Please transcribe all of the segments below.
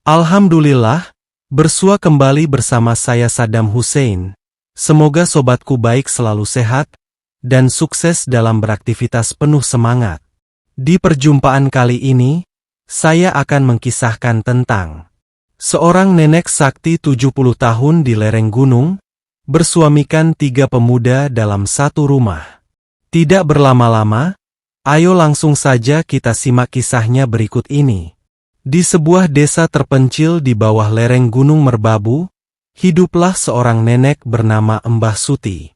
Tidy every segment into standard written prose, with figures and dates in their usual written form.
Alhamdulillah, bersua kembali bersama saya Saddam Hussein. Semoga sobatku baik selalu sehat, dan sukses dalam beraktivitas penuh semangat. Di perjumpaan kali ini, saya akan mengkisahkan tentang seorang nenek sakti 70 tahun di lereng gunung, bersuamikan 3 pemuda dalam satu rumah. Tidak berlama-lama, ayo langsung saja kita simak kisahnya berikut ini. Di sebuah desa terpencil di bawah lereng Gunung Merbabu, hiduplah seorang nenek bernama Mbah Suti.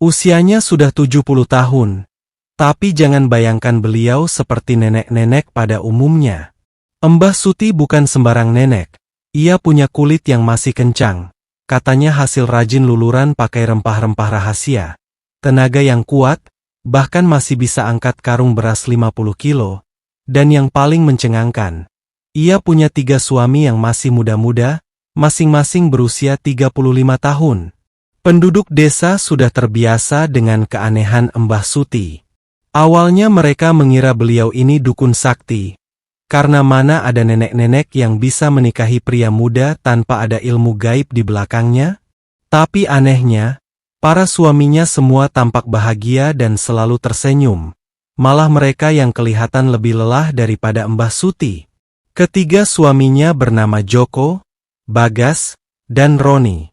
Usianya sudah 70 tahun, tapi jangan bayangkan beliau seperti nenek-nenek pada umumnya. Mbah Suti bukan sembarang nenek, ia punya kulit yang masih kencang, katanya hasil rajin luluran pakai rempah-rempah rahasia, tenaga yang kuat, bahkan masih bisa angkat karung beras 50 kilo, dan yang paling mencengangkan, ia punya 3 suami yang masih muda-muda, masing-masing berusia 35 tahun. Penduduk desa sudah terbiasa dengan keanehan Mbah Suti. Awalnya mereka mengira beliau ini dukun sakti, karena mana ada nenek-nenek yang bisa menikahi pria muda tanpa ada ilmu gaib di belakangnya? Tapi anehnya, para suaminya semua tampak bahagia dan selalu tersenyum. Malah mereka yang kelihatan lebih lelah daripada Mbah Suti. Ketiga suaminya bernama Joko, Bagas, dan Roni.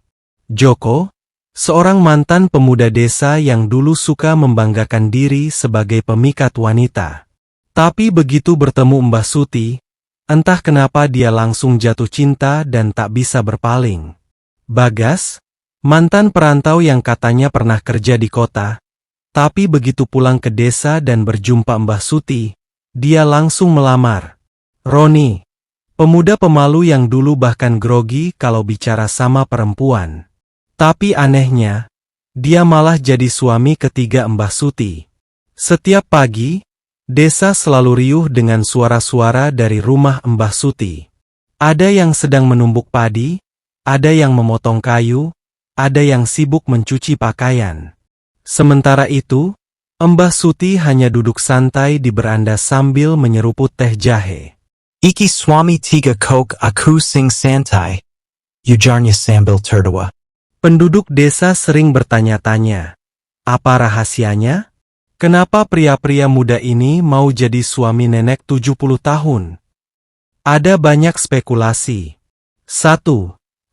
Joko, seorang mantan pemuda desa yang dulu suka membanggakan diri sebagai pemikat wanita. Tapi begitu bertemu Mbah Suti, entah kenapa dia langsung jatuh cinta dan tak bisa berpaling. Bagas, mantan perantau yang katanya pernah kerja di kota, tapi begitu pulang ke desa dan berjumpa Mbah Suti, dia langsung melamar. Roni, pemuda pemalu yang dulu bahkan grogi kalau bicara sama perempuan. Tapi anehnya, dia malah jadi suami ketiga Mbah Suti. Setiap pagi, desa selalu riuh dengan suara-suara dari rumah Mbah Suti. Ada yang sedang menumbuk padi, ada yang memotong kayu, ada yang sibuk mencuci pakaian. Sementara itu, Mbah Suti hanya duduk santai di beranda sambil menyeruput teh jahe. Iki swami tiga kok aku sing santai. Ujarnya sambil tertawa. Penduduk desa sering bertanya-tanya, apa rahasianya? Kenapa pria-pria muda ini mau jadi suami nenek 70 tahun? Ada banyak spekulasi. 1.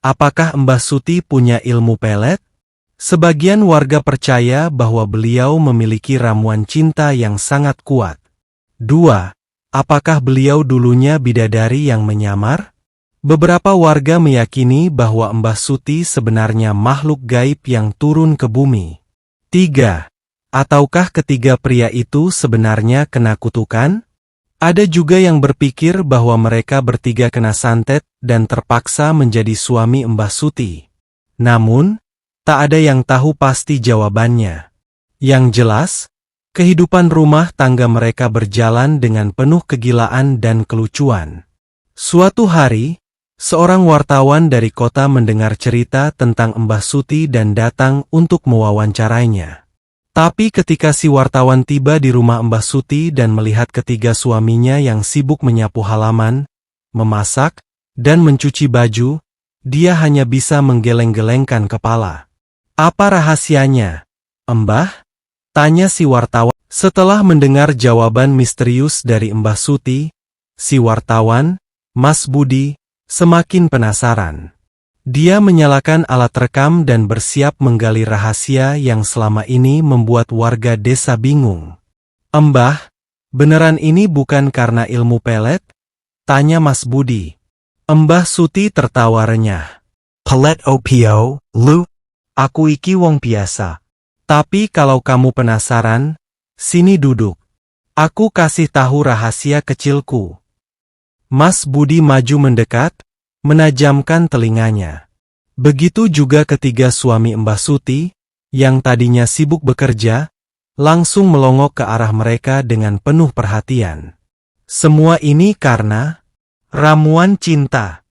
Apakah Mbah Suti punya ilmu pelet? Sebagian warga percaya bahwa beliau memiliki ramuan cinta yang sangat kuat. 2. Apakah beliau dulunya bidadari yang menyamar? Beberapa warga meyakini bahwa Mbah Suti sebenarnya makhluk gaib yang turun ke bumi. 3. Ataukah ketiga pria itu sebenarnya kena kutukan? Ada juga yang berpikir bahwa mereka bertiga kena santet dan terpaksa menjadi suami Mbah Suti. Namun, tak ada yang tahu pasti jawabannya. Yang jelas, kehidupan rumah tangga mereka berjalan dengan penuh kegilaan dan kelucuan. Suatu hari, seorang wartawan dari kota mendengar cerita tentang Mbah Suti dan datang untuk mewawancarainya. Tapi ketika si wartawan tiba di rumah Mbah Suti dan melihat ketiga suaminya yang sibuk menyapu halaman, memasak, dan mencuci baju, dia hanya bisa menggeleng-gelengkan kepala. Apa rahasianya, Mbah? Tanya si wartawan. Setelah mendengar jawaban misterius dari Mbah Suti, si wartawan, Mas Budi, semakin penasaran. Dia menyalakan alat rekam dan bersiap menggali rahasia yang selama ini membuat warga desa bingung. Mbah, beneran ini bukan karena ilmu pelet? Tanya Mas Budi. Mbah Suti tertawa renyah. Pelet opio, lu? Aku iki wong biasa. Tapi kalau kamu penasaran, sini duduk. Aku kasih tahu rahasia kecilku. Mas Budi maju mendekat, menajamkan telinganya. Begitu juga ketiga suami Mbah Suti, yang tadinya sibuk bekerja, langsung melongok ke arah mereka dengan penuh perhatian. Semua ini karena ramuan cinta.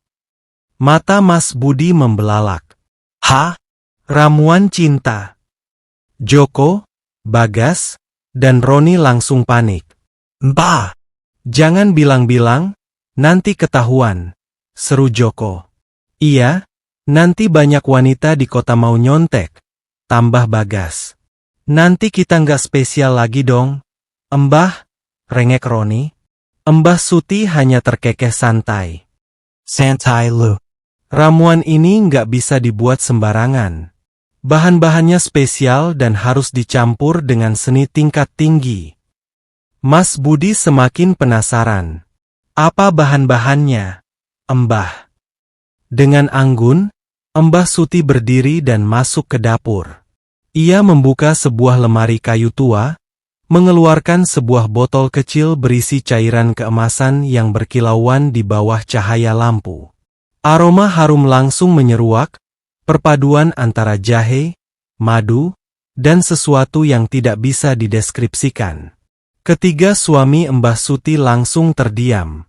Mata Mas Budi membelalak. Hah? Ramuan cinta? Joko, Bagas, dan Roni langsung panik. Mbah, Jangan bilang-bilang, nanti ketahuan. seru Joko. Iya, nanti banyak wanita di kota mau nyontek, tambah Bagas. Nanti kita nggak spesial lagi dong. Mbah, rengek Roni. Mbah Suti hanya terkekeh santai. Santai lu. Ramuan ini nggak bisa dibuat sembarangan. Bahan-bahannya spesial dan harus dicampur dengan seni tingkat tinggi. Mas Budi semakin penasaran. Apa bahan-bahannya, Mbah? Dengan anggun, Mbah Suti berdiri dan masuk ke dapur. Ia membuka sebuah lemari kayu tua, mengeluarkan sebuah botol kecil berisi cairan keemasan yang berkilauan di bawah cahaya lampu. Aroma harum langsung menyeruak, perpaduan antara jahe, madu, dan sesuatu yang tidak bisa dideskripsikan. Ketiga suami Mbah Suti langsung terdiam.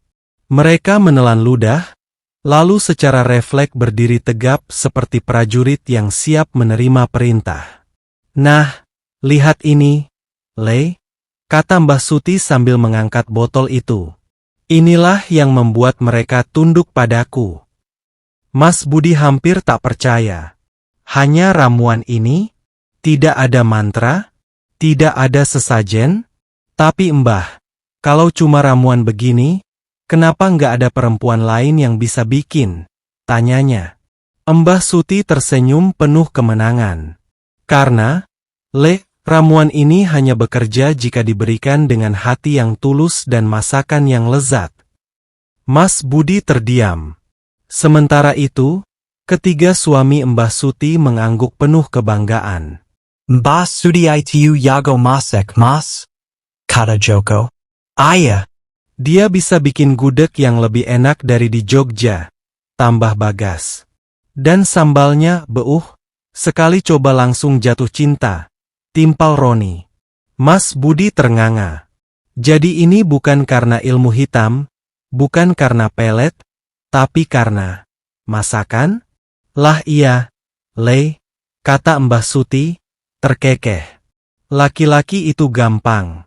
Mereka menelan ludah, lalu secara refleks berdiri tegap seperti prajurit yang siap menerima perintah. Nah, lihat ini, Le, kata Mbah Suti sambil mengangkat botol itu. Inilah yang membuat mereka tunduk padaku. Mas Budi hampir tak percaya. Hanya ramuan ini? Tidak ada mantra? Tidak ada sesajen? Tapi Mbah, kalau cuma ramuan begini, kenapa nggak ada perempuan lain yang bisa bikin? Tanyanya. Mbah Suti tersenyum penuh kemenangan. Karena, Le, ramuan ini hanya bekerja jika diberikan dengan hati yang tulus dan masakan yang lezat. Mas Budi terdiam. Sementara itu, ketiga suami Mbah Suti mengangguk penuh kebanggaan. Mbah Suti itu yago masak mas? Kata Joko. Ayah. Dia bisa bikin gudeg yang lebih enak dari di Jogja, tambah Bagas. Dan sambalnya, beuh, sekali coba langsung jatuh cinta, timpal Roni. Mas Budi ternganga. Jadi ini bukan karena ilmu hitam, bukan karena pelet, tapi karena masakan? Lah iya, Le, kata Mbah Suti, terkekeh. Laki-laki itu gampang.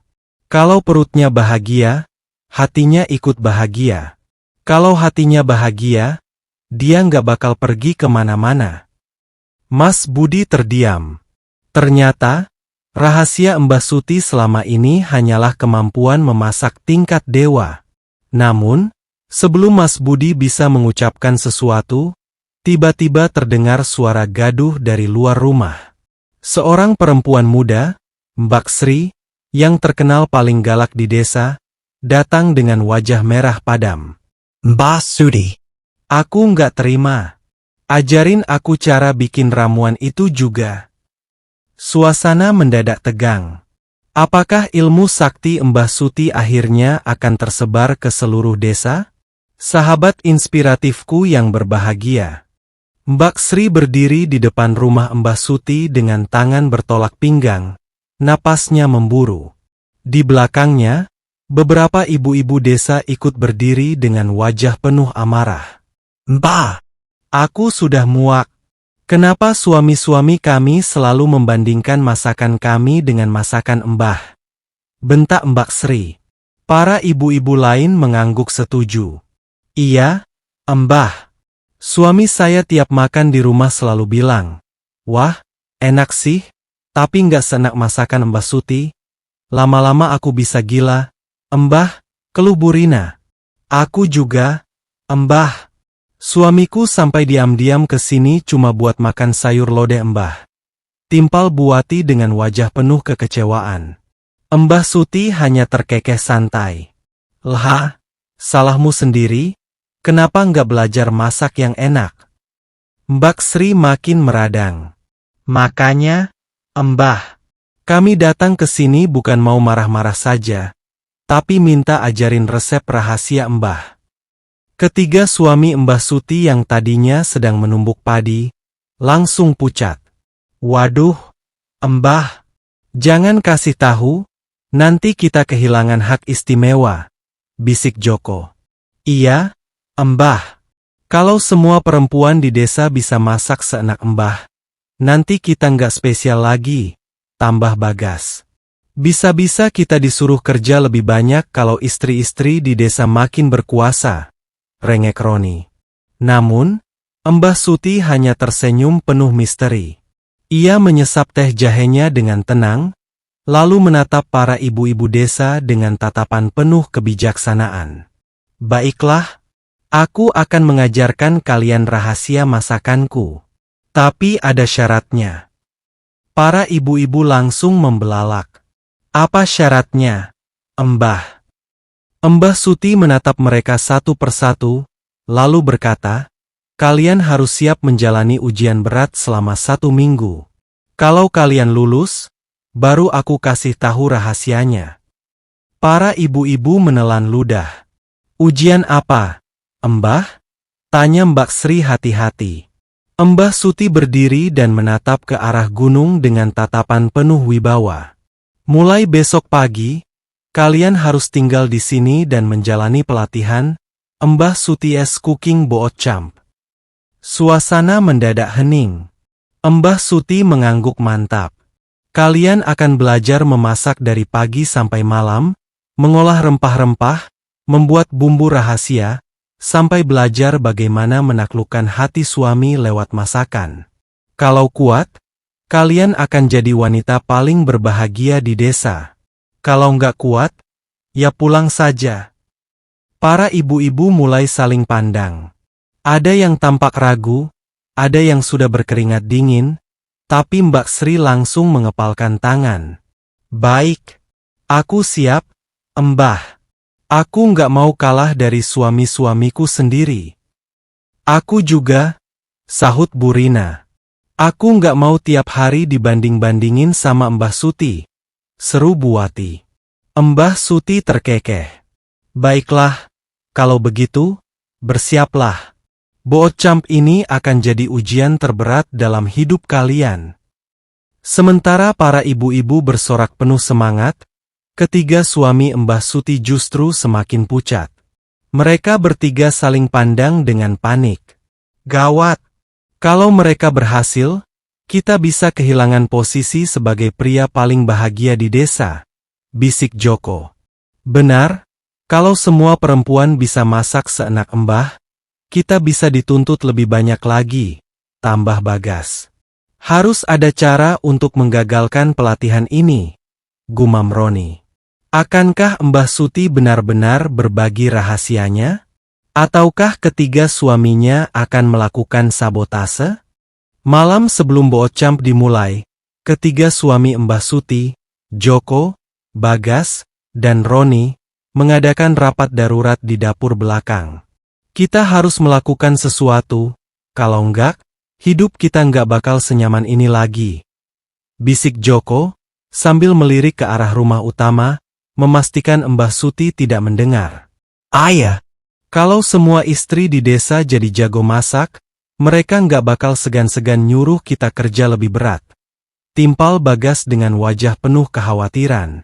Kalau perutnya bahagia, hatinya ikut bahagia. Kalau hatinya bahagia, dia nggak bakal pergi kemana-mana. Mas Budi terdiam. Ternyata, rahasia Mbah Suti selama ini hanyalah kemampuan memasak tingkat dewa. Namun, sebelum Mas Budi bisa mengucapkan sesuatu, tiba-tiba terdengar suara gaduh dari luar rumah. Seorang perempuan muda, Mbak Sri, yang terkenal paling galak di desa, datang dengan wajah merah padam. Mbah Suti. Aku nggak terima. Ajarin aku cara bikin ramuan itu juga. Suasana mendadak tegang. Apakah ilmu sakti Mbah Suti akhirnya akan tersebar ke seluruh desa? Sahabat inspiratifku yang berbahagia. Mbak Sri berdiri di depan rumah Mbah Suti dengan tangan bertolak pinggang, napasnya memburu. Di belakangnya, beberapa ibu-ibu desa ikut berdiri dengan wajah penuh amarah. Mbah. Aku sudah muak. Kenapa suami-suami kami selalu membandingkan masakan kami dengan masakan Mbah? Bentak Mbak Sri. Para ibu-ibu lain mengangguk setuju. Iya, Mbah. Suami saya tiap makan di rumah selalu bilang, wah, enak sih, tapi nggak seenak masakan Mbah Suti. Lama-lama aku bisa gila. Mbah, keluh Burina. Aku juga, Mbah. Suamiku sampai diam-diam ke sini cuma buat makan sayur lodeh Mbah. Timpal Buati dengan wajah penuh kekecewaan. Mbah Suti hanya terkekeh santai. Lah, salahmu sendiri, kenapa nggak belajar masak yang enak? Mbak Sri makin meradang. Makanya, Mbah, kami datang ke sini bukan mau marah-marah saja, tapi minta ajarin resep rahasia Mbah. Ketiga suami Mbah Suti yang tadinya sedang menumbuk padi, langsung pucat. Waduh, Mbah, jangan kasih tahu, nanti kita kehilangan hak istimewa, bisik Joko. Iya, Mbah, kalau semua perempuan di desa bisa masak seenak Mbah, nanti kita nggak spesial lagi, tambah Bagas. Bisa-bisa kita disuruh kerja lebih banyak kalau istri-istri di desa makin berkuasa. Rengek Roni. Namun, Mbah Suti hanya tersenyum penuh misteri. Ia menyesap teh jahenya dengan tenang, lalu menatap para ibu-ibu desa dengan tatapan penuh kebijaksanaan. Baiklah, aku akan mengajarkan kalian rahasia masakanku. Tapi ada syaratnya. Para ibu-ibu langsung membelalak. Apa syaratnya, Mbah? Mbah Suti menatap mereka satu persatu, lalu berkata, kalian harus siap menjalani ujian berat selama 1 minggu. Kalau kalian lulus, baru aku kasih tahu rahasianya. Para ibu-ibu menelan ludah. Ujian apa, Mbah? Tanya Mbak Sri hati-hati. Mbah Suti berdiri dan menatap ke arah gunung dengan tatapan penuh wibawa. Mulai besok pagi, kalian harus tinggal di sini dan menjalani pelatihan Mbah Suti's Cooking Boot Camp. Suasana mendadak hening. Mbah Suti mengangguk mantap. Kalian akan belajar memasak dari pagi sampai malam, mengolah rempah-rempah, membuat bumbu rahasia, sampai belajar bagaimana menaklukkan hati suami lewat masakan. Kalau kuat, kalian akan jadi wanita paling berbahagia di desa. Kalau nggak kuat, ya pulang saja. Para ibu-ibu mulai saling pandang. Ada yang tampak ragu, ada yang sudah berkeringat dingin, tapi Mbak Sri langsung mengepalkan tangan. Baik, aku siap, Mbah. Aku nggak mau kalah dari suami-suamiku sendiri. Aku juga, sahut Bu Rina. Aku nggak mau tiap hari dibanding-bandingin sama Mbah Suti, seru Bu Wati. Mbah Suti terkekeh. Baiklah, kalau begitu, bersiaplah. Boot Camp ini akan jadi ujian terberat dalam hidup kalian. Sementara para ibu-ibu bersorak penuh semangat, ketiga suami Mbah Suti justru semakin pucat. Mereka bertiga saling pandang dengan panik. Gawat! Kalau mereka berhasil, kita bisa kehilangan posisi sebagai pria paling bahagia di desa, bisik Joko. Benar, kalau semua perempuan bisa masak seenak Mbah, kita bisa dituntut lebih banyak lagi, tambah Bagas. Harus ada cara untuk menggagalkan pelatihan ini, gumam Roni. Akankah Mbah Suti benar-benar berbagi rahasianya? Ataukah ketiga suaminya akan melakukan sabotase? Malam sebelum Boot Camp dimulai, ketiga suami Mbah Suti, Joko, Bagas, dan Roni, mengadakan rapat darurat di dapur belakang. Kita harus melakukan sesuatu, kalau enggak, hidup kita enggak bakal senyaman ini lagi. Bisik Joko, sambil melirik ke arah rumah utama, memastikan Mbah Suti tidak mendengar. Ayah, kalau semua istri di desa jadi jago masak, mereka enggak bakal segan-segan nyuruh kita kerja lebih berat. Timpal Bagas dengan wajah penuh kekhawatiran.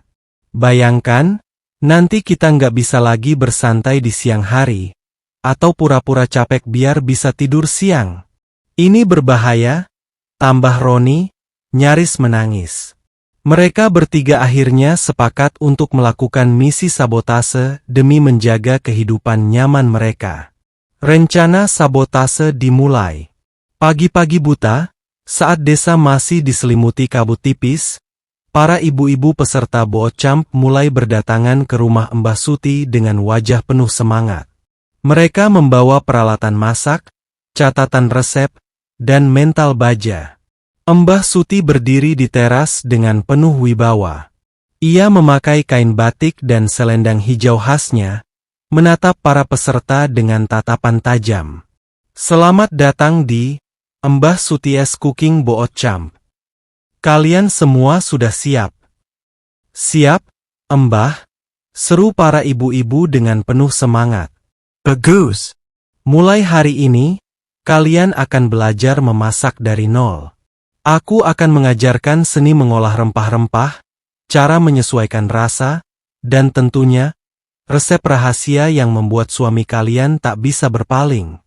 Bayangkan, nanti kita enggak bisa lagi bersantai di siang hari, atau pura-pura capek biar bisa tidur siang. Ini berbahaya, tambah Roni, nyaris menangis. Mereka bertiga akhirnya sepakat untuk melakukan misi sabotase demi menjaga kehidupan nyaman mereka. Rencana sabotase dimulai. Pagi-pagi buta, saat desa masih diselimuti kabut tipis, para ibu-ibu peserta Boot Camp mulai berdatangan ke rumah Mbah Suti dengan wajah penuh semangat. Mereka membawa peralatan masak, catatan resep, dan mental baja. Mbah Suti berdiri di teras dengan penuh wibawa. Ia memakai kain batik dan selendang hijau khasnya, menatap para peserta dengan tatapan tajam. Selamat datang di Mbah Suti's Cooking Boot Camp. Kalian semua sudah siap? Siap, Mbah, seru para ibu-ibu dengan penuh semangat. Bagus! Mulai hari ini, kalian akan belajar memasak dari nol. Aku akan mengajarkan seni mengolah rempah-rempah, cara menyesuaikan rasa, dan tentunya, resep rahasia yang membuat suami kalian tak bisa berpaling.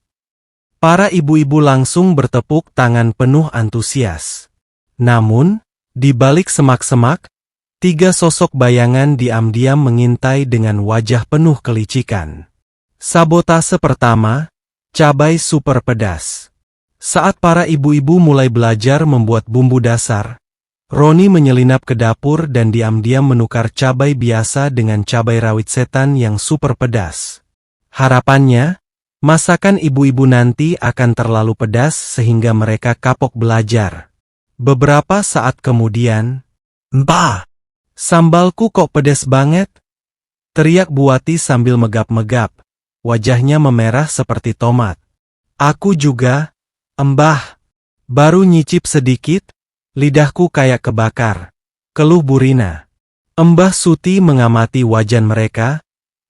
Para ibu-ibu langsung bertepuk tangan penuh antusias. Namun, di balik semak-semak, tiga sosok bayangan diam-diam mengintai dengan wajah penuh kelicikan. Sabotase pertama, Cabai super pedas. Saat para ibu-ibu mulai belajar membuat bumbu dasar, Roni menyelinap ke dapur dan diam-diam menukar cabai biasa dengan cabai rawit setan yang super pedas. Harapannya, masakan ibu-ibu nanti akan terlalu pedas sehingga mereka kapok belajar. Beberapa saat kemudian, Mbah, "Sambalku kok pedas banget?" teriak Buati sambil megap-megap. Wajahnya memerah seperti tomat. "Aku juga, Mbah. Baru nyicip sedikit, lidahku kayak kebakar," keluh Bu Rina. Mbah Suti mengamati wajan mereka,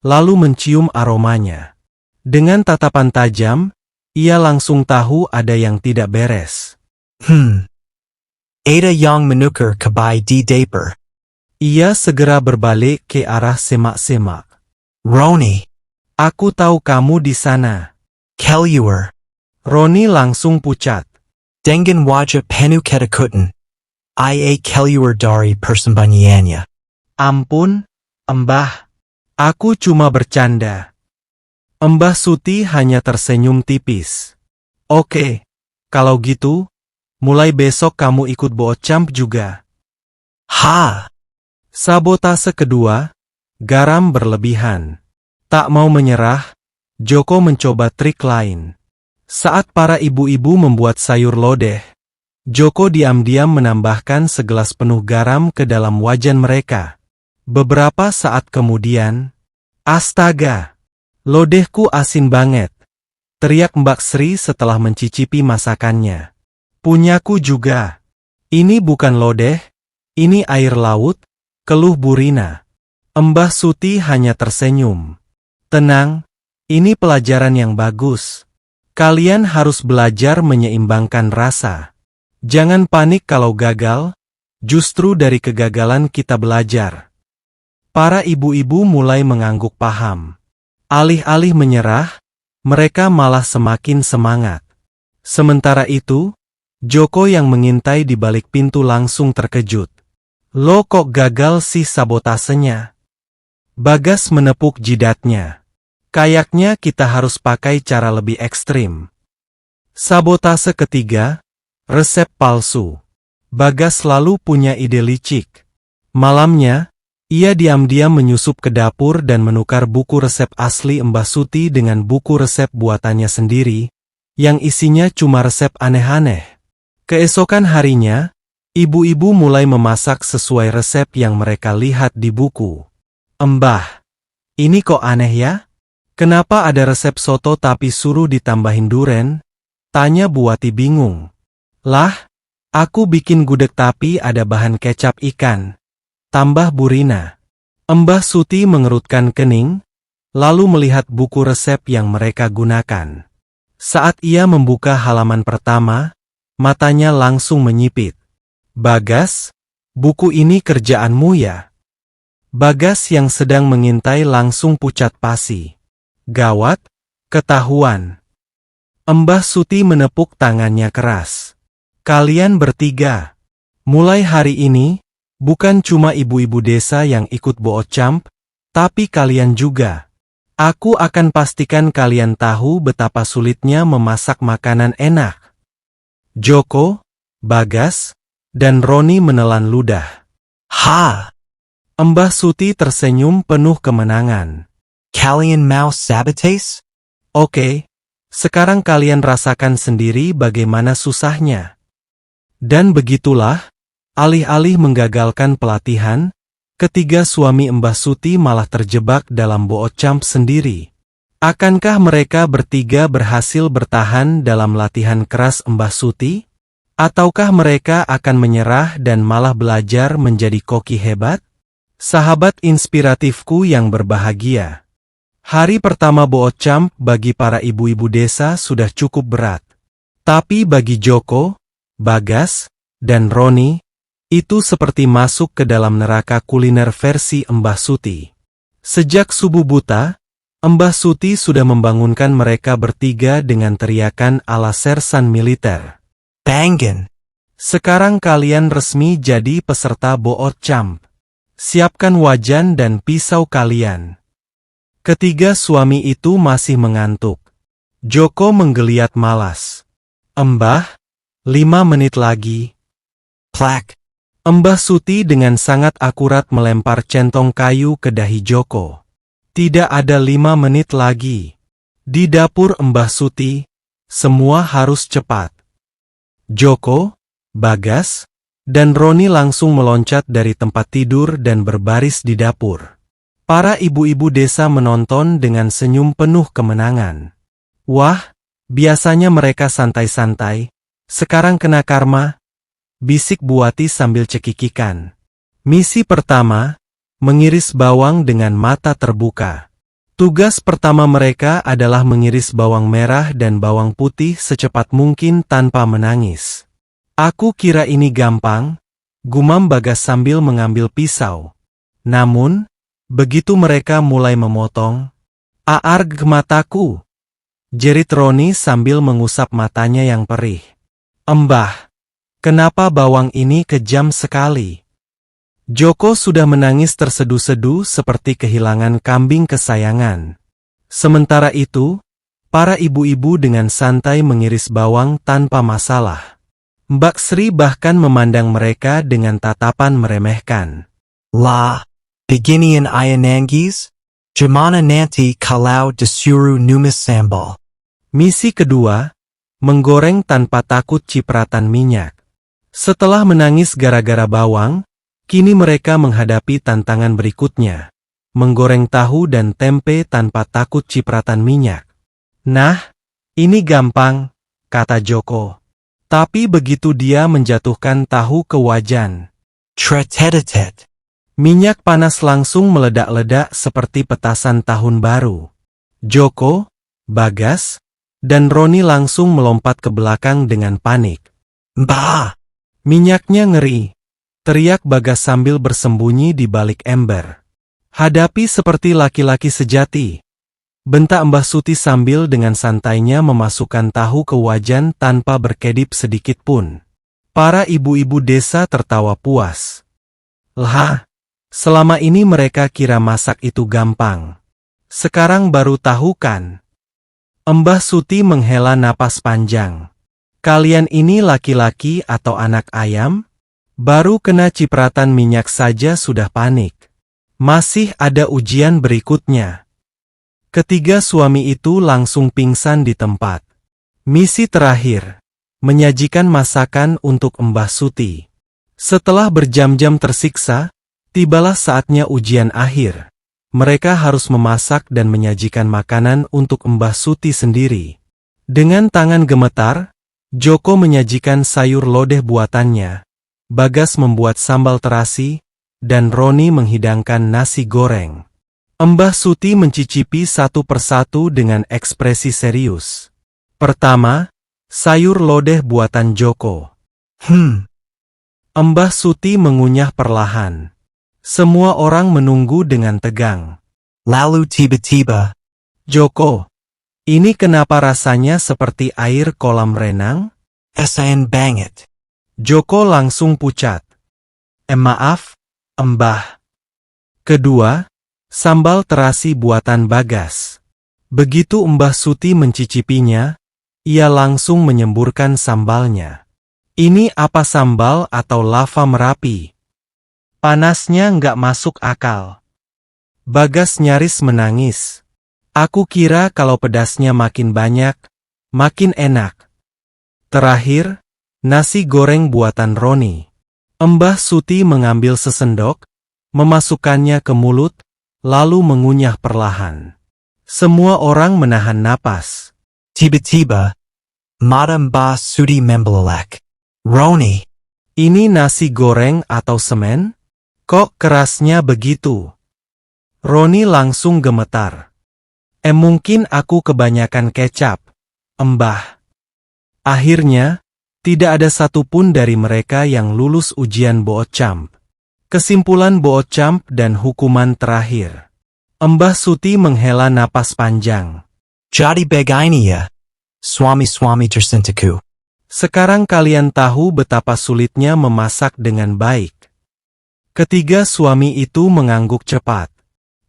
lalu mencium aromanya. Dengan tatapan tajam, ia langsung tahu ada yang tidak beres. Ada yang menukar cabai di dapur. Ia segera berbalik ke arah semak-semak. Roni, "Aku tahu kamu di sana." keluar. Roni langsung pucat. Dengan wajah penuh ketakutan. Ia keluar dari persembunyiannya. "Ampun, Mbah. Aku cuma bercanda." Mbah Suti hanya tersenyum tipis. "Oke, kalau gitu, mulai besok kamu ikut Bootcamp juga." Ha! Sabotase kedua, garam berlebihan. Tak mau menyerah, Joko mencoba trik lain. Saat para ibu-ibu membuat sayur lodeh, Joko diam-diam menambahkan segelas penuh garam ke dalam wajan mereka. Beberapa saat kemudian, "Astaga! Lodehku asin banget," teriak Mbak Sri setelah mencicipi masakannya. "Punyaku juga. Ini bukan lodeh, ini air laut," keluh Bu Rina. Mbah Suti hanya tersenyum. "Tenang, ini pelajaran yang bagus. Kalian harus belajar menyeimbangkan rasa. Jangan panik kalau gagal, justru dari kegagalan kita belajar." Para ibu-ibu mulai mengangguk paham. Alih-alih menyerah, mereka malah semakin semangat. Sementara itu, Joko yang mengintai di balik pintu langsung terkejut. "Lo kok gagal sih sabotasenya?" Bagas menepuk jidatnya. "Kayaknya kita harus pakai cara lebih ekstrim." Sabotase ketiga, resep palsu. Bagas selalu punya ide licik. Malamnya, ia diam-diam menyusup ke dapur dan menukar buku resep asli Mbah Suti dengan buku resep buatannya sendiri, yang isinya cuma resep aneh-aneh. Keesokan harinya, ibu-ibu mulai memasak sesuai resep yang mereka lihat di buku. "Mbah, ini kok aneh ya? Kenapa ada resep soto tapi suruh ditambahin duren?" tanya Buati bingung. "Lah, aku bikin gudeg tapi ada bahan kecap ikan," tambah Bu Rina. Mbah Suti mengerutkan kening, lalu melihat buku resep yang mereka gunakan. Saat ia membuka halaman pertama, matanya langsung menyipit. "Bagas, buku ini kerjaanmu ya?" Bagas yang sedang mengintai langsung pucat pasi. "Gawat, ketahuan." Mbah Suti menepuk tangannya keras. "Kalian bertiga, mulai hari ini, bukan cuma ibu-ibu desa yang ikut Bootcamp, tapi kalian juga. Aku akan pastikan kalian tahu betapa sulitnya memasak makanan enak." Joko, Bagas, dan Roni menelan ludah. Ha! Mbah Suti tersenyum penuh kemenangan. Kalian mau sabotage? "Oke, sekarang kalian rasakan sendiri bagaimana susahnya." Dan begitulah, alih-alih menggagalkan pelatihan, ketiga suami Mbah Suti malah terjebak dalam Bootcamp sendiri. Akankah mereka bertiga berhasil bertahan dalam latihan keras Mbah Suti? Ataukah mereka akan menyerah dan malah belajar menjadi koki hebat? Sahabat inspiratifku yang berbahagia. Hari pertama Bootcamp bagi para ibu-ibu desa sudah cukup berat. Tapi bagi Joko, Bagas, dan Roni, itu seperti masuk ke dalam neraka kuliner versi Mbah Suti. Sejak subuh buta, Mbah Suti sudah membangunkan mereka bertiga dengan teriakan ala sersan militer. Bangun! "Sekarang kalian resmi jadi peserta Bootcamp. Siapkan wajan dan pisau kalian." Ketiga suami itu masih mengantuk. Joko menggeliat malas. Mbah, 5 menit lagi. Plak. Mbah Suti dengan sangat akurat melempar centong kayu ke dahi Joko. Tidak ada 5 menit lagi. Di dapur Mbah Suti, semua harus cepat. Joko, Bagas, dan Roni langsung meloncat dari tempat tidur dan berbaris di dapur. Para ibu-ibu desa menonton dengan senyum penuh kemenangan. Wah, biasanya mereka santai-santai, sekarang kena karma, bisik Buati sambil cekikikan. Misi pertama, mengiris bawang dengan mata terbuka. Tugas pertama mereka adalah mengiris bawang merah dan bawang putih secepat mungkin tanpa menangis. Aku kira ini gampang, gumam Bagas sambil mengambil pisau. Namun, begitu mereka mulai memotong, "Aarg mataku!" jerit Roni sambil mengusap matanya yang perih. "Mbah, kenapa bawang ini kejam sekali?" Joko sudah menangis terseduh-seduh seperti kehilangan kambing kesayangan. Sementara itu, para ibu-ibu dengan santai mengiris bawang tanpa masalah. Mbak Sri bahkan memandang mereka dengan tatapan meremehkan. La. Beginian Ayanangis? Jamana nanti kalau disuruh numis sambal. Misi kedua, menggoreng tanpa takut cipratan minyak. Setelah menangis gara-gara bawang, kini mereka menghadapi tantangan berikutnya. Menggoreng tahu dan tempe tanpa takut cipratan minyak. "Nah, ini gampang," kata Joko. Tapi begitu dia menjatuhkan tahu ke wajan, Tretetetet. minyak panas langsung meledak-ledak seperti petasan tahun baru. Joko, Bagas, dan Roni langsung melompat ke belakang dengan panik. Bah. "Minyaknya ngeri!" teriak Bagas sambil bersembunyi di balik ember. "Hadapi seperti laki-laki sejati," bentak Mbah Suti sambil dengan santainya memasukkan tahu ke wajan tanpa berkedip sedikit pun. Para ibu-ibu desa tertawa puas. Lah, selama ini mereka kira masak itu gampang. Sekarang baru tahu kan? Mbah Suti menghela napas panjang. "Kalian ini laki-laki atau anak ayam? Baru kena cipratan minyak saja sudah panik. Masih ada ujian berikutnya." Ketiga suami itu langsung pingsan di tempat. Misi terakhir, menyajikan masakan untuk Mbah Suti. Setelah berjam-jam tersiksa, tibalah saatnya ujian akhir. Mereka harus memasak dan menyajikan makanan untuk Mbah Suti sendiri. Dengan tangan gemetar, Joko menyajikan sayur lodeh buatannya. Bagas membuat sambal terasi, dan Roni menghidangkan nasi goreng. Mbah Suti mencicipi satu persatu dengan ekspresi serius. Pertama, sayur lodeh buatan Joko. Mbah Suti mengunyah perlahan. Semua orang menunggu dengan tegang. Lalu tiba-tiba. "Joko, ini kenapa rasanya seperti air kolam renang?" Esain banget. Joko langsung pucat. Maaf, Mbah." Kedua, sambal terasi buatan Bagas. Begitu Mbah Suti mencicipinya, ia langsung menyemburkan sambalnya. "Ini apa sambal atau lava Merapi? Panasnya nggak masuk akal." Bagas nyaris menangis. "Aku kira kalau pedasnya makin banyak, makin enak." Terakhir, nasi goreng buatan Roni. Mbah Suti mengambil sesendok, memasukkannya ke mulut, lalu mengunyah perlahan. Semua orang menahan napas. Tiba-tiba. Madam Mbah Suti membelalak. Roni. "Ini nasi goreng atau semen? Kok kerasnya begitu?" Roni langsung gemetar. Mungkin aku kebanyakan kecap, Mbah." Akhirnya, tidak ada satupun dari mereka yang lulus ujian Bootcamp. Kesimpulan Bootcamp dan hukuman terakhir. Mbah Suti menghela napas panjang. Jadi begini ya. Suami-suami tercintaku. Sekarang kalian tahu betapa sulitnya memasak dengan baik. Ketiga suami itu mengangguk cepat.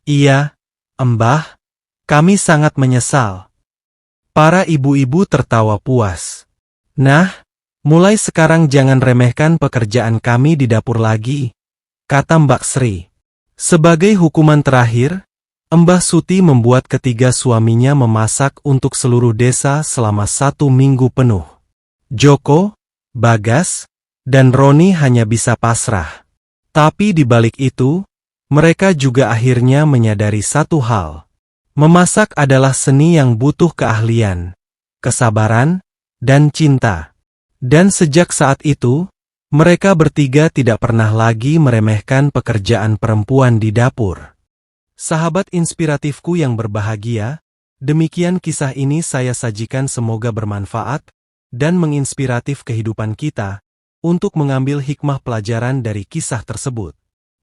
"Iya, Mbah, kami sangat menyesal." Para ibu-ibu tertawa puas. Nah, mulai sekarang jangan remehkan pekerjaan kami di dapur lagi, kata Mbak Sri. Sebagai hukuman terakhir, Mbah Suti membuat ketiga suaminya memasak untuk seluruh desa selama 1 minggu penuh. Joko, Bagas, dan Roni hanya bisa pasrah. Tapi di balik itu, mereka juga akhirnya menyadari satu hal. Memasak adalah seni yang butuh keahlian, kesabaran, dan cinta. Dan sejak saat itu, mereka bertiga tidak pernah lagi meremehkan pekerjaan perempuan di dapur. Sahabat inspiratifku yang berbahagia, demikian kisah ini saya sajikan, semoga bermanfaat dan menginspiratif kehidupan kita untuk mengambil hikmah pelajaran dari kisah tersebut.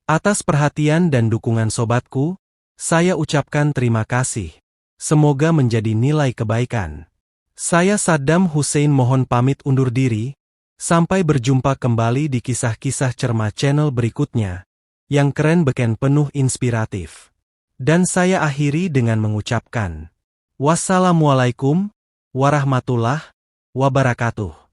Atas perhatian dan dukungan sobatku, saya ucapkan terima kasih. Semoga menjadi nilai kebaikan. Saya Saddam Hussein mohon pamit undur diri. Sampai berjumpa kembali di kisah-kisah cermat channel berikutnya, yang keren beken penuh inspiratif. Dan saya akhiri dengan mengucapkan, wassalamualaikum warahmatullahi wabarakatuh.